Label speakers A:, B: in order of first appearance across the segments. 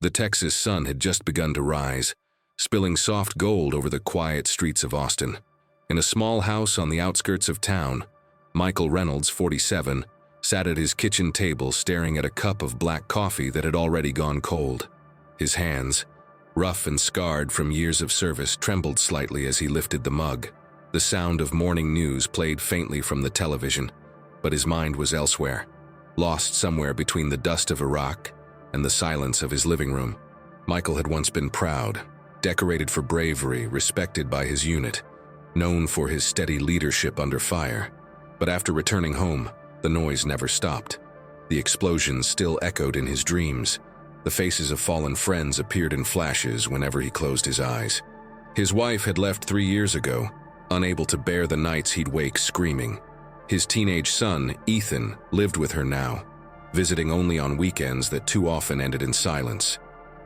A: The Texas sun had just begun to rise, spilling soft gold over the quiet streets of Austin. In a small house on the outskirts of town, Michael Reynolds, 47, sat at his kitchen table staring at a cup of black coffee that had already gone cold. His hands, rough and scarred from years of service, trembled slightly as he lifted the mug. The sound of morning news played faintly from the television, but his mind was elsewhere, lost somewhere between the dust of Iraq and the silence of his living room. Michael had once been proud, decorated for bravery, respected by his unit, known for his steady leadership under fire. But after returning home, the noise never stopped. The explosions still echoed in his dreams. The faces of fallen friends appeared in flashes whenever he closed his eyes. His wife had left 3 years ago, unable to bear the nights he'd wake screaming. His teenage son, Ethan, lived with her now, visiting only on weekends that too often ended in silence.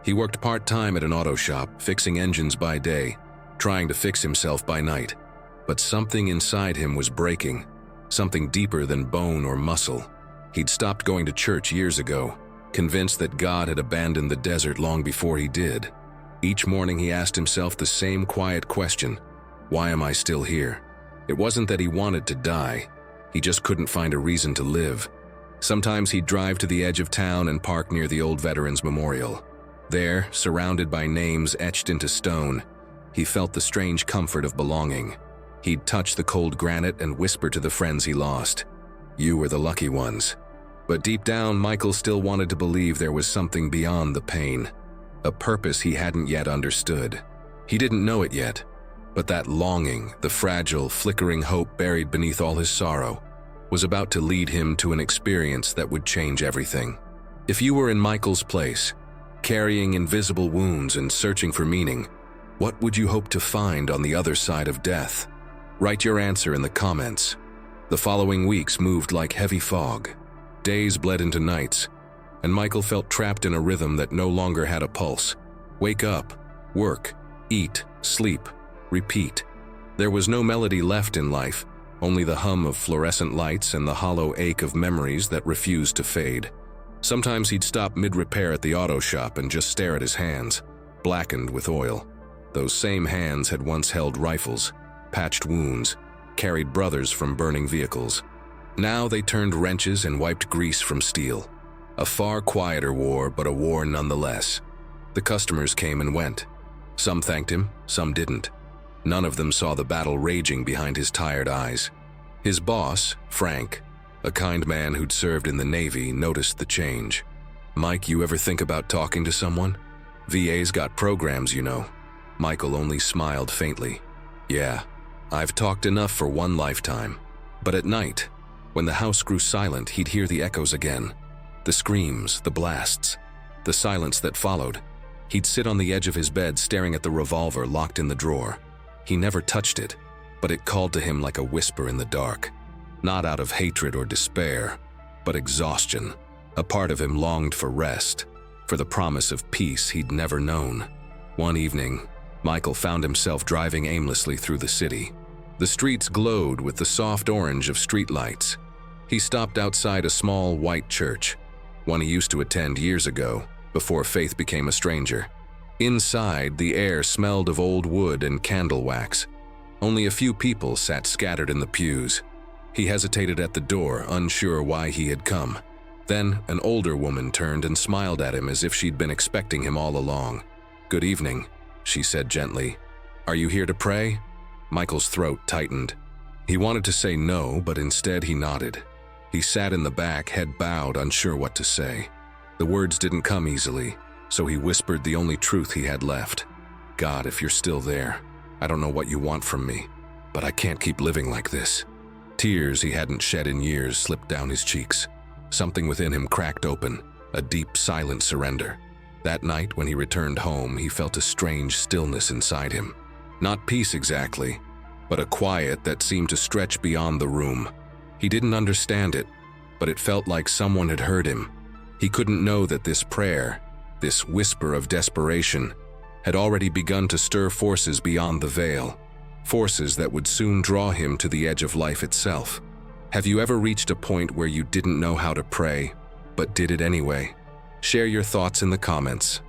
A: He worked part-time at an auto shop, fixing engines by day, trying to fix himself by night. But something inside him was breaking, something deeper than bone or muscle. He'd stopped going to church years ago, convinced that God had abandoned the desert long before he did. Each morning he asked himself the same quiet question: why am I still here? It wasn't that he wanted to die, he just couldn't find a reason to live. Sometimes he'd drive to the edge of town and park near the old Veterans Memorial. There, surrounded by names etched into stone, he felt the strange comfort of belonging. He'd touch the cold granite and whisper to the friends he lost, "You were the lucky ones." But deep down, Michael still wanted to believe there was something beyond the pain, a purpose he hadn't yet understood. He didn't know it yet, but that longing, the fragile, flickering hope buried beneath all his sorrow, was about to lead him to an experience that would change everything. If you were in Michael's place, carrying invisible wounds and searching for meaning, what would you hope to find on the other side of death? Write your answer in the comments. The following weeks moved like heavy fog. Days bled into nights, and Michael felt trapped in a rhythm that no longer had a pulse. Wake up, work, eat, sleep, repeat. There was no melody left in life, only the hum of fluorescent lights and the hollow ache of memories that refused to fade. Sometimes he'd stop mid-repair at the auto shop and just stare at his hands, blackened with oil. Those same hands had once held rifles, patched wounds, carried brothers from burning vehicles. Now they turned wrenches and wiped grease from steel. A far quieter war, but a war nonetheless. The customers came and went. Some thanked him, some didn't. None of them saw the battle raging behind his tired eyes. His boss, Frank, a kind man who'd served in the Navy, noticed the change. "Mike, you ever think about talking to someone? VA's got programs, you know." Michael only smiled faintly. "Yeah, I've talked enough for one lifetime." But at night, when the house grew silent, he'd hear the echoes again. The screams, the blasts, the silence that followed. He'd sit on the edge of his bed staring at the revolver locked in the drawer. He never touched it, but it called to him like a whisper in the dark. Not out of hatred or despair, but exhaustion. A part of him longed for rest, for the promise of peace he'd never known. One evening, Michael found himself driving aimlessly through the city. The streets glowed with the soft orange of streetlights. He stopped outside a small white church, one he used to attend years ago, before faith became a stranger. Inside, the air smelled of old wood and candle wax. Only a few people sat scattered in the pews. He hesitated at the door, unsure why he had come. Then, an older woman turned and smiled at him as if she'd been expecting him all along. "Good evening," she said gently. "Are you here to pray?" Michael's throat tightened. He wanted to say no, but instead he nodded. He sat in the back, head bowed, unsure what to say. The words didn't come easily, so he whispered the only truth he had left. "God, if you're still there, I don't know what you want from me, but I can't keep living like this." Tears he hadn't shed in years slipped down his cheeks. Something within him cracked open, a deep, silent surrender. That night, when he returned home, he felt a strange stillness inside him. Not peace exactly, but a quiet that seemed to stretch beyond the room. He didn't understand it, but it felt like someone had heard him. He couldn't know that this prayer, this whisper of desperation, had already begun to stir forces beyond the veil, forces that would soon draw him to the edge of life itself. Have you ever reached a point where you didn't know how to pray, but did it anyway? Share your thoughts in the comments.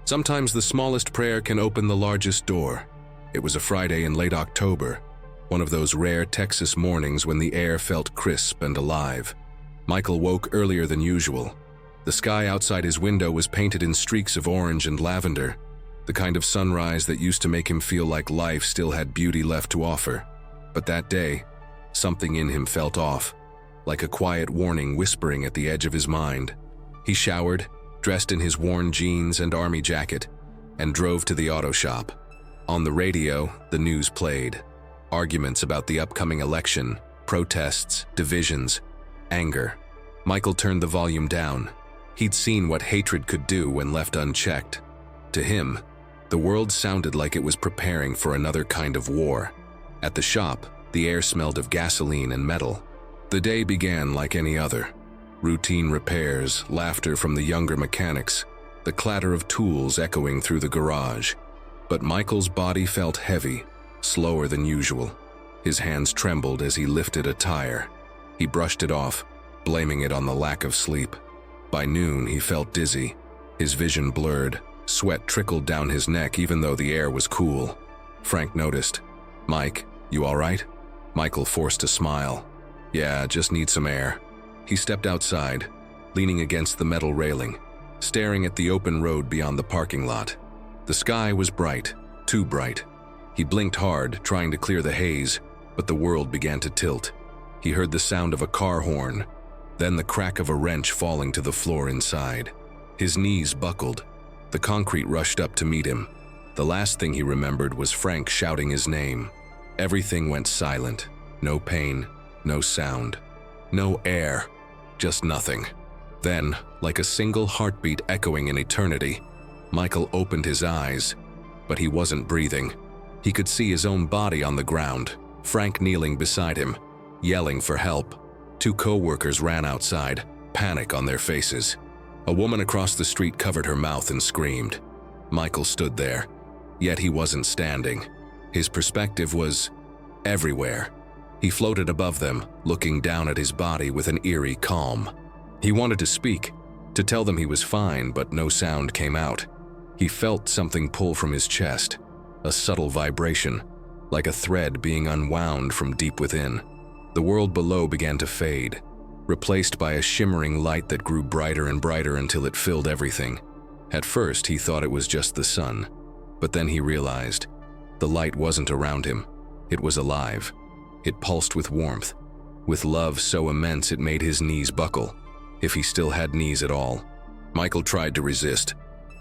A: Sometimes the smallest prayer can open the largest door. It was a Friday in late October, one of those rare Texas mornings when the air felt crisp and alive. Michael woke earlier than usual. The sky outside his window was painted in streaks of orange and lavender, the kind of sunrise that used to make him feel like life still had beauty left to offer. But that day, something in him felt off, like a quiet warning whispering at the edge of his mind. He showered, dressed in his worn jeans and army jacket, and drove to the auto shop. On the radio, the news played. Arguments about the upcoming election, protests, divisions, anger. Michael turned the volume down. He'd seen what hatred could do when left unchecked. To him, the world sounded like it was preparing for another kind of war. At the shop, the air smelled of gasoline and metal. The day began like any other. Routine repairs, laughter from the younger mechanics, the clatter of tools echoing through the garage. But Michael's body felt heavy, slower than usual. His hands trembled as he lifted a tire. He brushed it off, blaming it on the lack of sleep. By noon, he felt dizzy. His vision blurred. Sweat trickled down his neck even though the air was cool. Frank noticed. "Mike, you all right?" Michael forced a smile. "Yeah, just need some air." He stepped outside, leaning against the metal railing, staring at the open road beyond the parking lot. The sky was bright, too bright. He blinked hard, trying to clear the haze, but the world began to tilt. He heard the sound of a car horn, then the crack of a wrench falling to the floor inside. His knees buckled. The concrete rushed up to meet him. The last thing he remembered was Frank shouting his name. Everything went silent. No pain, no sound, no air, just nothing. Then, like a single heartbeat echoing in eternity, Michael opened his eyes, but he wasn't breathing. He could see his own body on the ground, Frank kneeling beside him, yelling for help. Two co-workers ran outside, panic on their faces. A woman across the street covered her mouth and screamed. Michael stood there, yet he wasn't standing. His perspective was everywhere. He floated above them, looking down at his body with an eerie calm. He wanted to speak, to tell them he was fine, but no sound came out. He felt something pull from his chest, a subtle vibration, like a thread being unwound from deep within. The world below began to fade, replaced by a shimmering light that grew brighter and brighter until it filled everything. At first, he thought it was just the sun, but then he realized the light wasn't around him. It was alive. It pulsed with warmth, with love so immense it made his knees buckle, if he still had knees at all. Michael tried to resist.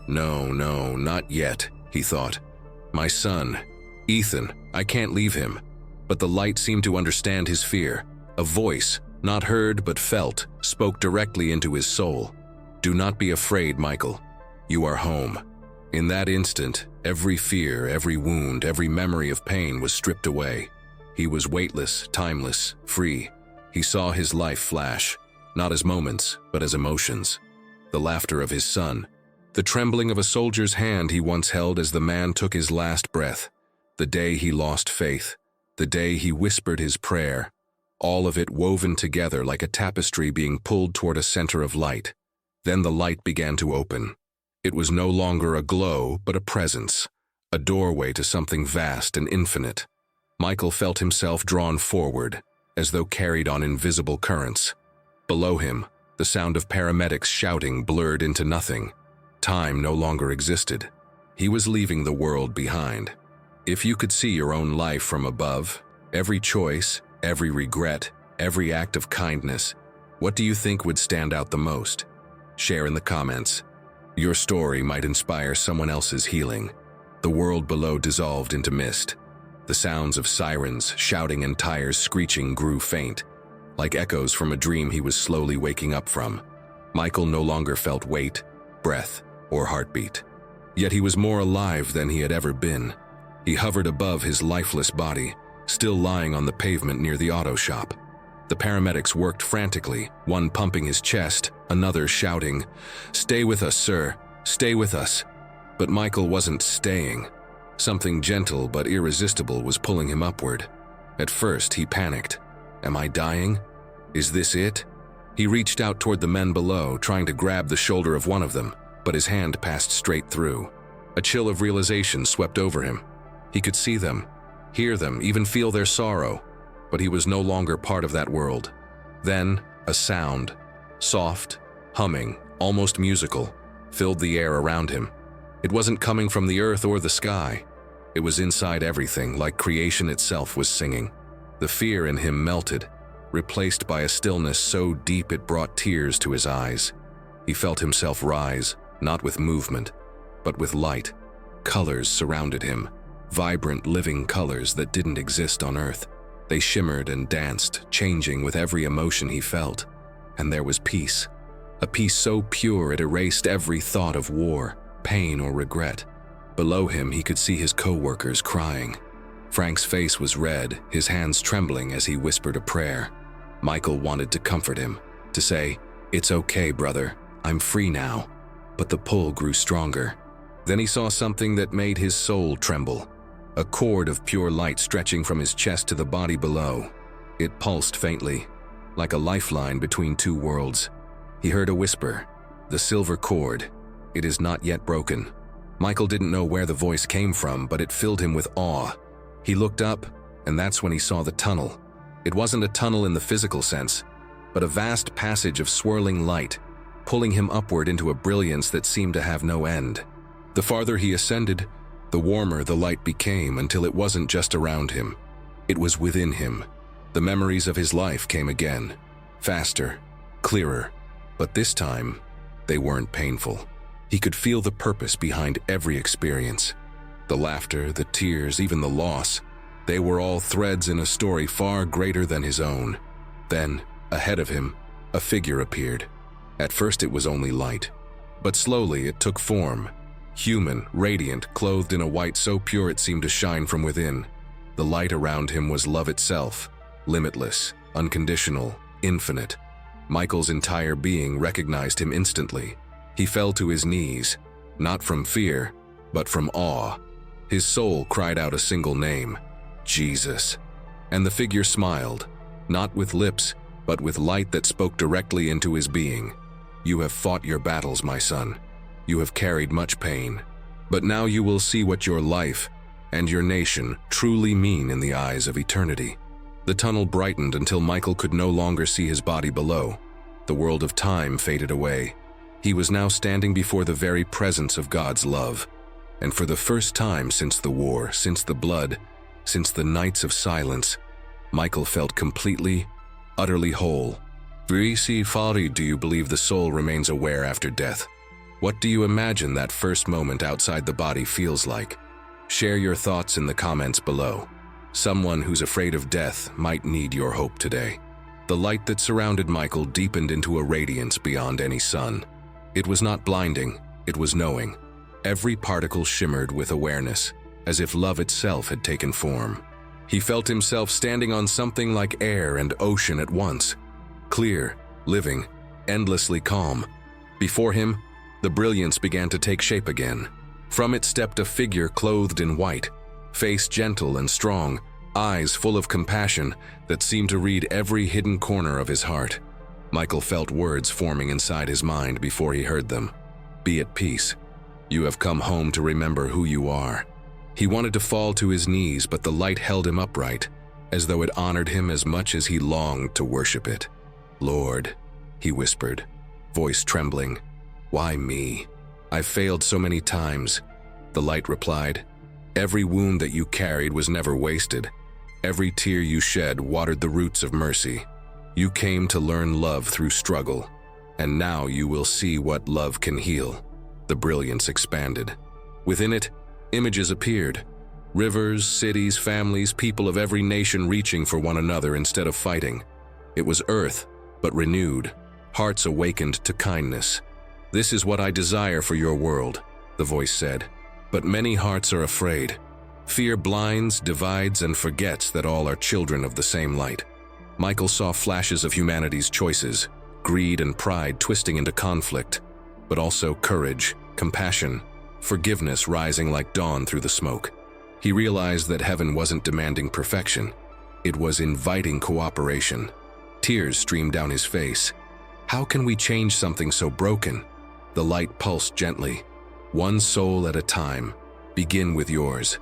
A: No, not yet, he thought. My son, Ethan, I can't leave him. But the light seemed to understand his fear. A voice, not heard but felt, spoke directly into his soul. Do not be afraid, Michael. You are home. In that instant, every fear, every wound, every memory of pain was stripped away. He was weightless, timeless, free. He saw his life flash, not as moments, but as emotions. The laughter of his son, the trembling of a soldier's hand he once held as the man took his last breath, the day he lost faith, the day he whispered his prayer, all of it woven together like a tapestry being pulled toward a center of light. Then the light began to open. It was no longer a glow, but a presence, a doorway to something vast and infinite. Michael felt himself drawn forward, as though carried on invisible currents. Below him, the sound of paramedics shouting blurred into nothing. Time no longer existed. He was leaving the world behind. If you could see your own life from above, every choice, every regret, every act of kindness, what do you think would stand out the most? Share in the comments. Your story might inspire someone else's healing. The world below dissolved into mist. The sounds of sirens, shouting, and tires screeching grew faint, like echoes from a dream he was slowly waking up from. Michael no longer felt weight, breath, or heartbeat. Yet he was more alive than he had ever been. He hovered above his lifeless body, still lying on the pavement near the auto shop. The paramedics worked frantically, one pumping his chest, another shouting, "Stay with us, sir, stay with us." But Michael wasn't staying. Something gentle but irresistible was pulling him upward. At first, he panicked. Am I dying? Is this it? He reached out toward the men below, trying to grab the shoulder of one of them. but his hand passed straight through. A chill of realization swept over him. He could see them, hear them, even feel their sorrow, but he was no longer part of that world. Then, a sound, soft, humming, almost musical, filled the air around him. It wasn't coming from the earth or the sky. It was inside everything, like creation itself was singing. The fear in him melted, replaced by a stillness so deep it brought tears to his eyes. He felt himself rise, not with movement, but with light. Colors surrounded him, vibrant, living colors that didn't exist on Earth. They shimmered and danced, changing with every emotion he felt. And there was peace. A peace so pure it erased every thought of war, pain, or regret. Below him, he could see his co-workers crying. Frank's face was red, his hands trembling as he whispered a prayer. Michael wanted to comfort him, to say, "It's okay, brother, I'm free now." But the pull grew stronger. Then he saw something that made his soul tremble. A cord of pure light stretching from his chest to the body below. It pulsed faintly, like a lifeline between two worlds. He heard a whisper, "The silver cord. It is not yet broken." Michael didn't know where the voice came from, but it filled him with awe. He looked up, and that's when he saw the tunnel. It wasn't a tunnel in the physical sense, but a vast passage of swirling light, pulling him upward into a brilliance that seemed to have no end. The farther he ascended, the warmer the light became until it wasn't just around him. It was within him. The memories of his life came again, faster, clearer, but this time, they weren't painful. He could feel the purpose behind every experience. The laughter, the tears, even the loss, they were all threads in a story far greater than his own. Then, ahead of him, a figure appeared. At first it was only light, but slowly it took form. Human, radiant, clothed in a white so pure it seemed to shine from within. The light around him was love itself, limitless, unconditional, infinite. Michael's entire being recognized him instantly. He fell to his knees, not from fear, but from awe. His soul cried out a single name, Jesus. And the figure smiled, not with lips, but with light that spoke directly into his being. "You have fought your battles, my son. You have carried much pain. But now you will see what your life and your nation truly mean in the eyes of eternity." The tunnel brightened until Michael could no longer see his body below. The world of time faded away. He was now standing before the very presence of God's love. And for the first time since the war, since the blood, since the nights of silence, Michael felt completely, utterly whole. Vrisi Fari, do you believe the soul remains aware after death? What do you imagine that first moment outside the body feels like? Share your thoughts in the comments below. Someone who's afraid of death might need your hope today. The light that surrounded Michael deepened into a radiance beyond any sun. It was not blinding, it was knowing. Every particle shimmered with awareness, as if love itself had taken form. He felt himself standing on something like air and ocean at once. Clear, living, endlessly calm. Before him, the brilliance began to take shape again. From it stepped a figure clothed in white, face gentle and strong, eyes full of compassion that seemed to read every hidden corner of his heart. Michael felt words forming inside his mind before he heard them. "Be at peace. You have come home to remember who you are." He wanted to fall to his knees, but the light held him upright, as though it honored him as much as he longed to worship it. "Lord," he whispered, voice trembling, "why me? I've failed so many times." The light replied, "Every wound that you carried was never wasted. Every tear you shed watered the roots of mercy. You came to learn love through struggle, and now you will see what love can heal." The brilliance expanded. Within it, images appeared. Rivers, cities, families, people of every nation reaching for one another instead of fighting. It was earth, but renewed, hearts awakened to kindness. "This is what I desire for your world," the voice said. "But many hearts are afraid. Fear blinds, divides, and forgets that all are children of the same light." Michael saw flashes of humanity's choices, greed and pride twisting into conflict, but also courage, compassion, forgiveness rising like dawn through the smoke. He realized that heaven wasn't demanding perfection. It was inviting cooperation. Tears streamed down his face. How can we change something so broken? The light pulsed gently. One soul at a time. Begin with yours.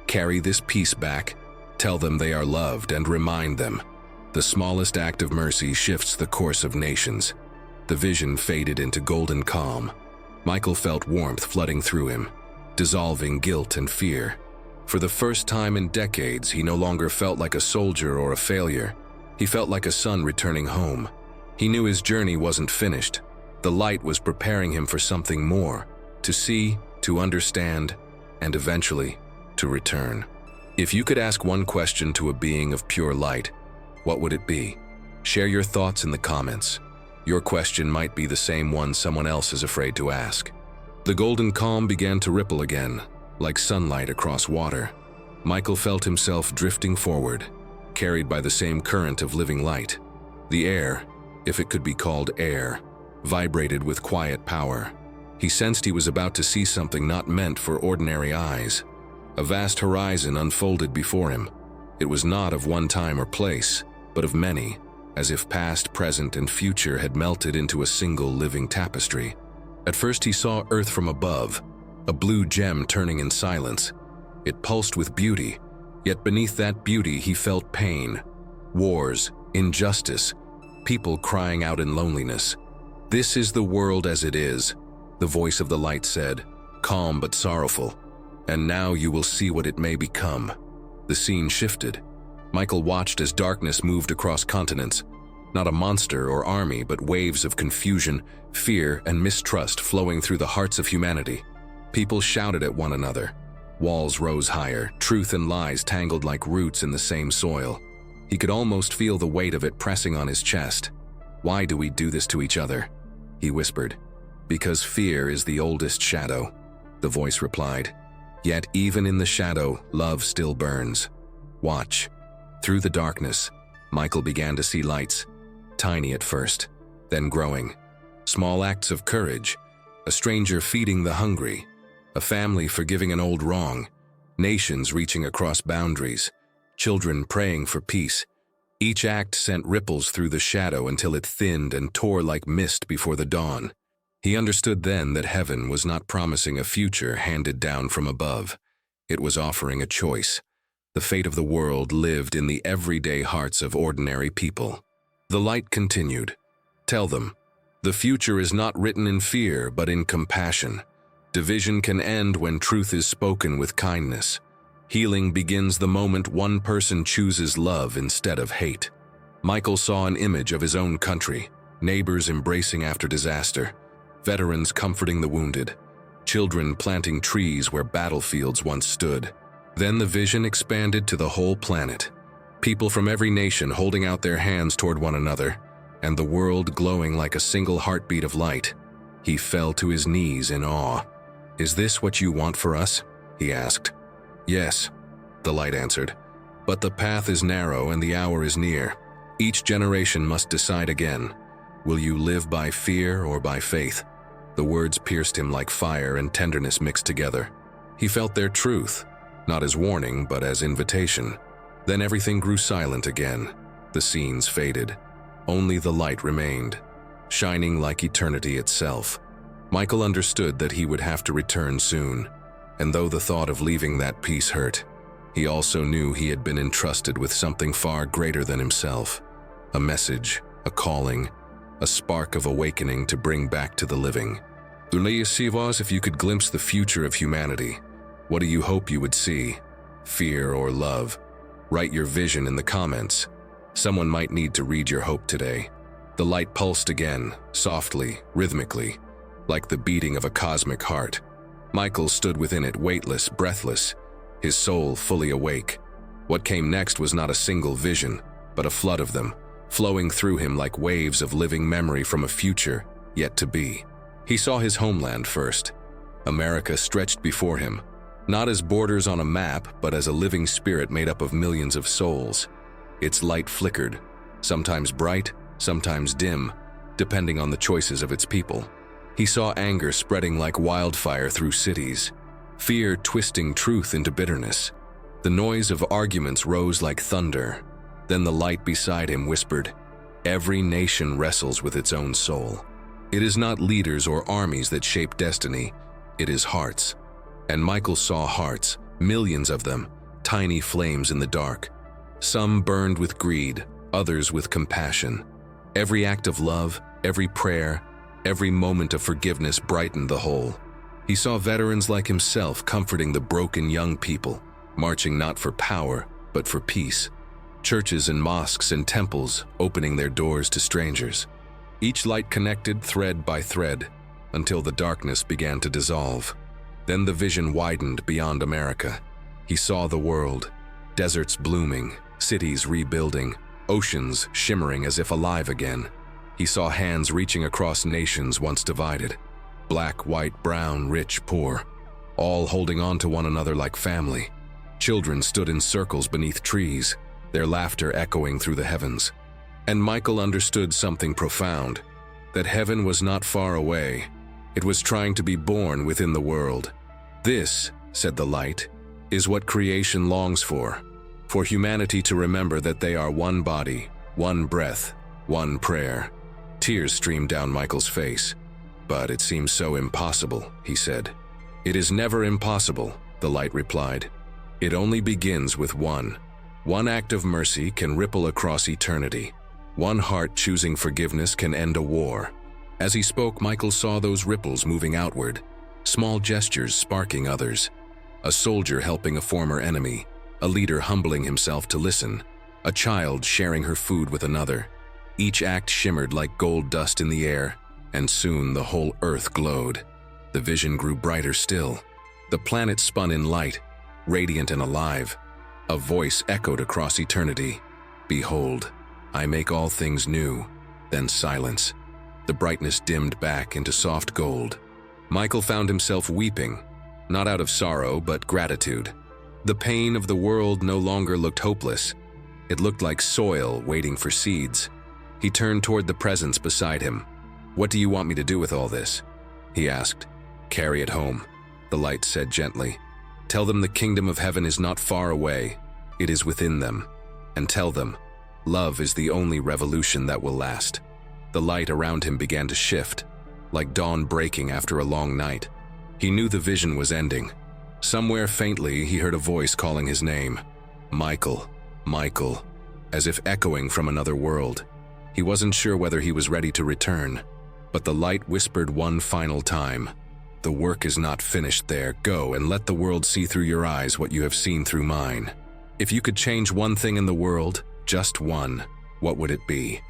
A: Carry this peace back. Tell them they are loved and remind them. The smallest act of mercy shifts the course of nations. The vision faded into golden calm. Michael felt warmth flooding through him, dissolving guilt and fear. For the first time in decades, he no longer felt like a soldier or a failure. He felt like a son returning home. He knew his journey wasn't finished. The light was preparing him for something more, to see, to understand, and eventually, to return. If you could ask one question to a being of pure light, what would it be? Share your thoughts in the comments. Your question might be the same one someone else is afraid to ask. The golden calm began to ripple again, like sunlight across water. Michael felt himself drifting forward, carried by the same current of living light. The air, if it could be called air, vibrated with quiet power. He sensed he was about to see something not meant for ordinary eyes. A vast horizon unfolded before him. It was not of one time or place, but of many, as if past, present, and future had melted into a single living tapestry. At first he saw Earth from above, a blue gem turning in silence. It pulsed with beauty, yet beneath that beauty he felt pain, wars, injustice, people crying out in loneliness. "This is the world as it is," the voice of the light said, calm but sorrowful. "And now you will see what it may become." The scene shifted. Michael watched as darkness moved across continents. Not a monster or army, but waves of confusion, fear, and mistrust flowing through the hearts of humanity. People shouted at one another. Walls rose higher, truth and lies tangled like roots in the same soil. He could almost feel the weight of it pressing on his chest. "Why do we do this to each other?" he whispered. "Because fear is the oldest shadow," the voice replied. "Yet even in the shadow, love still burns. Watch." Through the darkness, Michael began to see lights, tiny at first, then growing. Small acts of courage, a stranger feeding the hungry, a family forgiving an old wrong, nations reaching across boundaries, children praying for peace. Each act sent ripples through the shadow until it thinned and tore like mist before the dawn. He understood then that heaven was not promising a future handed down from above. It was offering a choice. The fate of the world lived in the everyday hearts of ordinary people. The light continued. "Tell them, the future is not written in fear, but in compassion. Division can end when truth is spoken with kindness. Healing begins the moment one person chooses love instead of hate." Michael saw an image of his own country, neighbors embracing after disaster, veterans comforting the wounded, children planting trees where battlefields once stood. Then the vision expanded to the whole planet. People from every nation holding out their hands toward one another, and the world glowing like a single heartbeat of light. He fell to his knees in awe. "Is this what you want for us?" he asked. "Yes," the light answered. "But the path is narrow and the hour is near. Each generation must decide again. Will you live by fear or by faith?" The words pierced him like fire and tenderness mixed together. He felt their truth, not as warning, but as invitation. Then everything grew silent again. The scenes faded. Only the light remained, shining like eternity itself. Michael understood that he would have to return soon, and though the thought of leaving that peace hurt, he also knew he had been entrusted with something far greater than himself. A message, a calling, a spark of awakening to bring back to the living. If you could glimpse the future of humanity, what do you hope you would see? Fear or love? Write your vision in the comments. Someone might need to read your hope today. The light pulsed again, softly, rhythmically, like the beating of a cosmic heart. Michael stood within it, weightless, breathless, his soul fully awake. What came next was not a single vision, but a flood of them, flowing through him like waves of living memory from a future yet to be. He saw his homeland first. America stretched before him, not as borders on a map, but as a living spirit made up of millions of souls. Its light flickered, sometimes bright, sometimes dim, depending on the choices of its people. He saw anger spreading like wildfire through cities, fear twisting truth into bitterness. The noise of arguments rose like thunder. Then the light beside him whispered, "Every nation wrestles with its own soul. It is not leaders or armies that shape destiny, it is hearts. And Michael saw hearts, millions of them, tiny flames in the dark. Some burned with greed, others with compassion. Every act of love, every prayer, every moment of forgiveness brightened the whole. He saw veterans like himself comforting the broken young people, marching not for power, but for peace. Churches and mosques and temples opening their doors to strangers. Each light connected thread by thread until the darkness began to dissolve. Then the vision widened beyond America. He saw the world, deserts blooming, cities rebuilding, oceans shimmering as if alive again. He saw hands reaching across nations once divided. Black, white, brown, rich, poor, all holding on to one another like family. Children stood in circles beneath trees, their laughter echoing through the heavens. And Michael understood something profound, that heaven was not far away. It was trying to be born within the world. This, said the light, is what creation longs for humanity to remember that they are one body, one breath, one prayer. Tears streamed down Michael's face. But it seems so impossible, he said. It is never impossible, the light replied. It only begins with one. One act of mercy can ripple across eternity. One heart choosing forgiveness can end a war. As he spoke, Michael saw those ripples moving outward, small gestures sparking others. A soldier helping a former enemy, a leader humbling himself to listen, a child sharing her food with another. Each act shimmered like gold dust in the air, and soon the whole earth glowed. The vision grew brighter still. The planet spun in light, radiant and alive. A voice echoed across eternity. Behold, I make all things new. Then silence. The brightness dimmed back into soft gold. Michael found himself weeping, not out of sorrow but gratitude. The pain of the world no longer looked hopeless. It looked like soil waiting for seeds. He turned toward the presence beside him. What do you want me to do with all this? He asked. Carry it home, the light said gently. Tell them the kingdom of heaven is not far away. It is within them. And tell them, love is the only revolution that will last. The light around him began to shift, like dawn breaking after a long night. He knew the vision was ending. Somewhere faintly, he heard a voice calling his name. Michael, Michael, as if echoing from another world. He wasn't sure whether he was ready to return, but the light whispered one final time. The work is not finished there. Go and let the world see through your eyes what you have seen through mine. If you could change one thing in the world, just one, what would it be?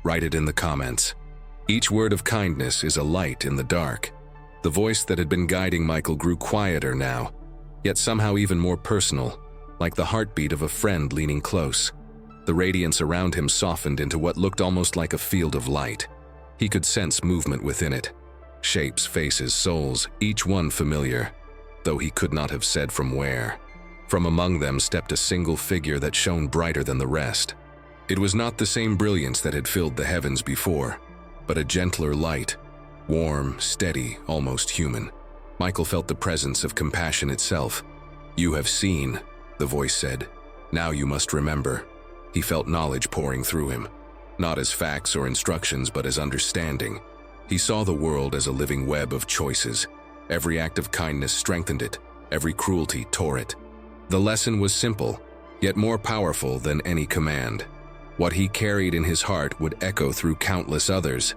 A: Write it in the comments. Each word of kindness is a light in the dark. The voice that had been guiding Michael grew quieter now, yet somehow even more personal, like the heartbeat of a friend leaning close. The radiance around him softened into what looked almost like a field of light. He could sense movement within it. Shapes, faces, souls, each one familiar, though he could not have said from where. From among them stepped a single figure that shone brighter than the rest. It was not the same brilliance that had filled the heavens before, but a gentler light, warm, steady, almost human. Michael felt the presence of compassion itself. You have seen, the voice said. Now you must remember. He felt knowledge pouring through him, not as facts or instructions, but as understanding. He saw the world as a living web of choices. Every act of kindness strengthened it, every cruelty tore it. The lesson was simple, yet more powerful than any command. What he carried in his heart would echo through countless others.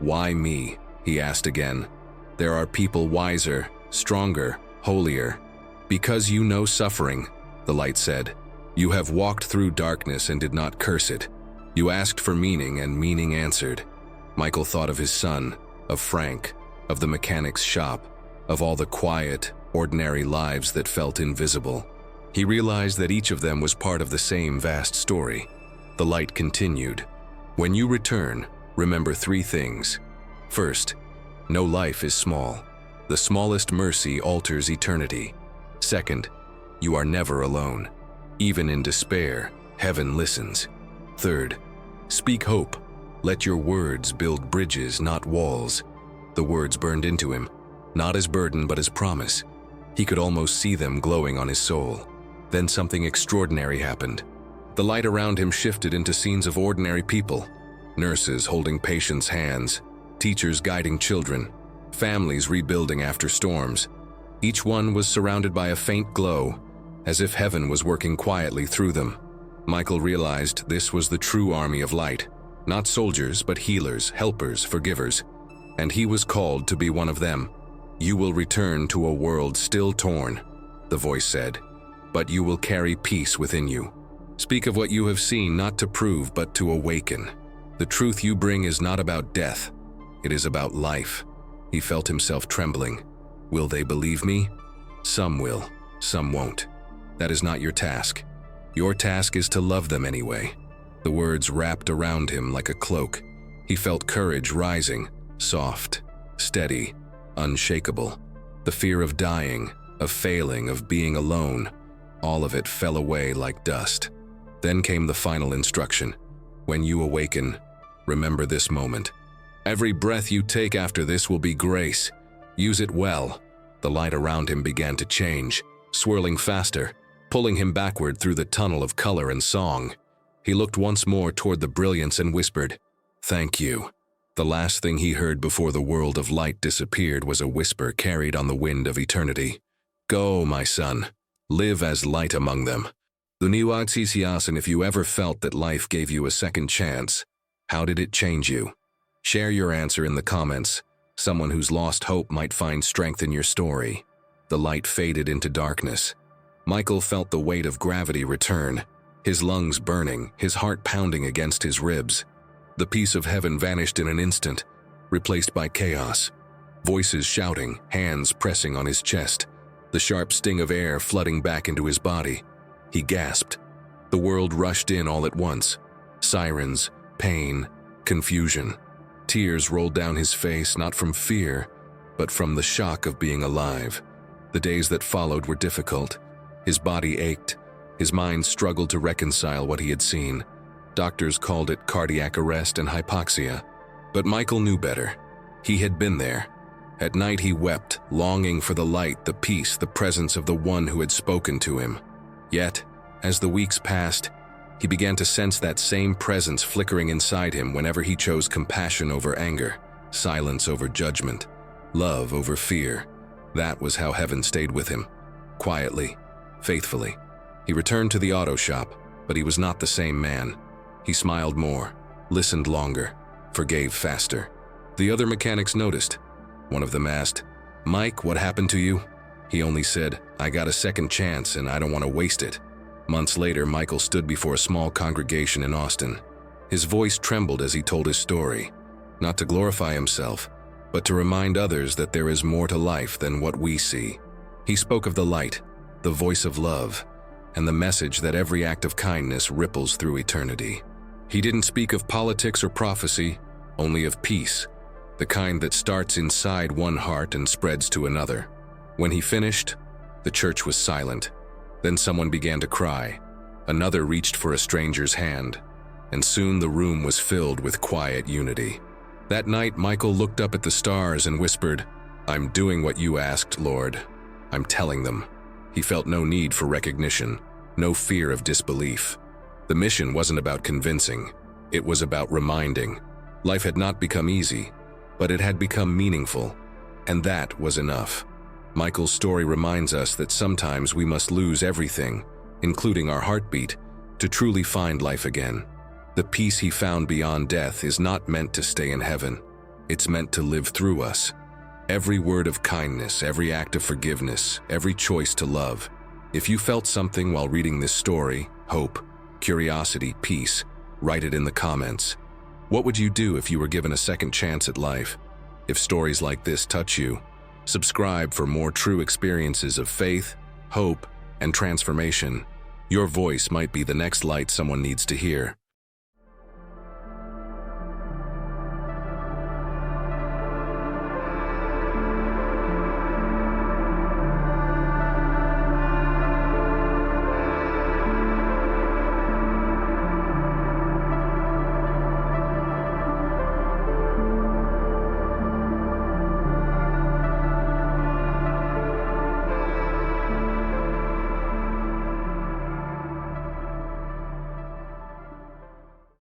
A: Why me? He asked again. There are people wiser, stronger, holier. Because you know suffering, the light said. You have walked through darkness and did not curse it. You asked for meaning and meaning answered. Michael thought of his son, of Frank, of the mechanic's shop, of all the quiet, ordinary lives that felt invisible. He realized that each of them was part of the same vast story. The light continued. When you return, remember 3 things. First, no life is small. The smallest mercy alters eternity. Second, you are never alone. Even in despair, heaven listens. Third, speak hope. Let your words build bridges, not walls. The words burned into him, not as burden but as promise. He could almost see them glowing on his soul. Then something extraordinary happened. The light around him shifted into scenes of ordinary people. Nurses holding patients' hands, teachers guiding children, families rebuilding after storms. Each one was surrounded by a faint glow, as if heaven was working quietly through them. Michael realized this was the true army of light, not soldiers but healers, helpers, forgivers, and he was called to be one of them. "You will return to a world still torn," the voice said, "but you will carry peace within you. Speak of what you have seen, not to prove but to awaken. The truth you bring is not about death, it is about life." He felt himself trembling. Will they believe me? Some will, some won't. That is not your task. Your task is to love them anyway. The words wrapped around him like a cloak. He felt courage rising, soft, steady, unshakable. The fear of dying, of failing, of being alone, all of it fell away like dust. Then came the final instruction. When you awaken, remember this moment. Every breath you take after this will be grace. Use it well. The light around him began to change, swirling faster, pulling him backward through the tunnel of color and song. He looked once more toward the brilliance and whispered, "Thank you." The last thing he heard before the world of light disappeared was a whisper carried on the wind of eternity. "Go, my son. Live as light among them." And if you ever felt that life gave you a second chance, how did it change you? Share your answer in the comments. Someone who's lost hope might find strength in your story. The light faded into darkness. Michael felt the weight of gravity return, his lungs burning, his heart pounding against his ribs. The peace of heaven vanished in an instant, replaced by chaos. Voices shouting, hands pressing on his chest, the sharp sting of air flooding back into his body. He gasped. The world rushed in all at once. Sirens, pain, confusion. Tears rolled down his face, not from fear, but from the shock of being alive. The days that followed were difficult. His body ached. His mind struggled to reconcile what he had seen. Doctors called it cardiac arrest and hypoxia. But Michael knew better. He had been there. At night he wept, longing for the light, the peace, the presence of the one who had spoken to him. Yet, as the weeks passed, he began to sense that same presence flickering inside him whenever he chose compassion over anger, silence over judgment, love over fear. That was how heaven stayed with him. Quietly, faithfully. He returned to the auto shop, but he was not the same man. He smiled more, listened longer, forgave faster. The other mechanics noticed. One of them asked, "Mike, what happened to you?" He only said, "I got a second chance and I don't want to waste it." Months later, Michael stood before a small congregation in Austin. His voice trembled as he told his story, not to glorify himself, but to remind others that there is more to life than what we see. He spoke of the light, the voice of love, and the message that every act of kindness ripples through eternity. He didn't speak of politics or prophecy, only of peace, the kind that starts inside one heart and spreads to another. When he finished, the church was silent. Then someone began to cry. Another reached for a stranger's hand, and soon the room was filled with quiet unity. That night, Michael looked up at the stars and whispered, "I'm doing what you asked, Lord. I'm telling them." He felt no need for recognition, no fear of disbelief. The mission wasn't about convincing, it was about reminding. Life had not become easy, but it had become meaningful, and that was enough. Michael's story reminds us that sometimes we must lose everything, including our heartbeat, to truly find life again. The peace he found beyond death is not meant to stay in heaven. It's meant to live through us. Every word of kindness, every act of forgiveness, every choice to love. If you felt something while reading this story, hope, curiosity, peace, write it in the comments. What would you do if you were given a second chance at life? If stories like this touch you, subscribe for more true experiences of faith, hope, and transformation. Your voice might be the next light someone needs to hear.